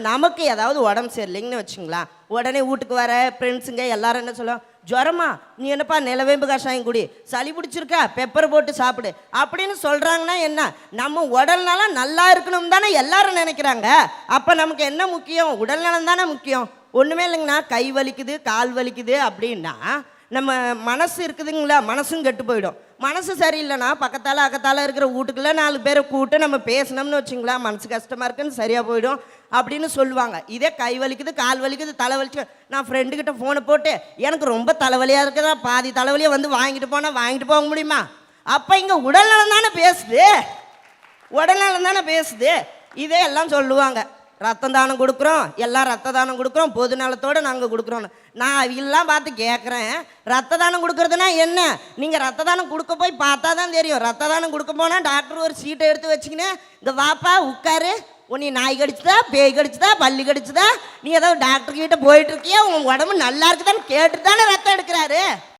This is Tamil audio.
நமக்கு ஏதாவது உடம்பு சரியில்லைங்கன்னு வச்சுங்களேன், உடனே வீட்டுக்கு வர ஃப்ரெண்ட்ஸுங்க எல்லாரும் என்ன சொல்லுவோம், ஜுரமா நீ என்னப்பா நிலவேம்பு கஷாயம் குடி, சளி பிடிச்சிருக்கா பெப்பர் போட்டு சாப்பிடு அப்படின்னு சொல்கிறாங்கன்னா என்ன, நம்ம உடல்நல நல்லா இருக்கணும் தானே எல்லாரும் நினைக்கிறாங்க. அப்போ நமக்கு என்ன முக்கியம், உடல்நலம் தானே முக்கியம். ஒன்றுமே இல்லைங்கண்ணா, கை வலிக்குது கால் வலிக்குது அப்படின்னா நம்ம மனசு இருக்குதுங்களா, மனசும் கெட்டு போயிடும். மனசு சரியில்லைன்னா பக்கத்தால் அக்கத்தால் இருக்கிற வீட்டுக்குள்ளே 4 பேரை கூப்பிட்டு நம்ம பேசினோம்னு வச்சுங்களா, மனசு கஷ்டமாக இருக்குன்னு சரியாக போயிடும் அப்படின்னு சொல்லுவாங்க. இதே கை வலிக்குது கால் வலிக்குது தலை வலிச்சு, நான் ஃப்ரெண்டுக்கிட்ட ஃபோனை போட்டு எனக்கு ரொம்ப தலைவலியாக இருக்குதா, பாதி தலைவலியை வந்து வாங்கிட்டு போனால் வாங்கிட்டு போக முடியுமா? அப்போ இங்கே உடல்நலம் தானே பேசுது, உடல்நலம் தானே பேசுது. இதே எல்லாம் சொல்லுவாங்க, ரத்தம் தானம் கொடுக்குறோம், எல்லாம் ரத்த தானம் கொடுக்குறோம், பொது நலத்தோடு நாங்கள் கொடுக்குறோன்னு. நான் அவங்கெல்லாம் பார்த்து கேட்குறேன், ரத்த தானம் கொடுக்குறதுனா என்ன? நீங்கள் ரத்த தானம் கொடுக்க போய் பார்த்தா தான் தெரியும். ரத்த தானம் கொடுக்க போனால் டாக்டர் ஒரு சீட்டை எடுத்து வச்சுக்கின்னு, இங்கே வாப்பா உட்காரு, உன்னை நாய் கடிச்சுதா பேய் கடிச்சுதா பள்ளி கடிச்சுதா, நீ ஏதாவது டாக்டர்கிட்ட போயிட்டு இருக்கியா, உன் உடம்பு நல்லா இருக்குதான்னு கேட்டு தானே ரத்தம் எடுக்கிறாரு.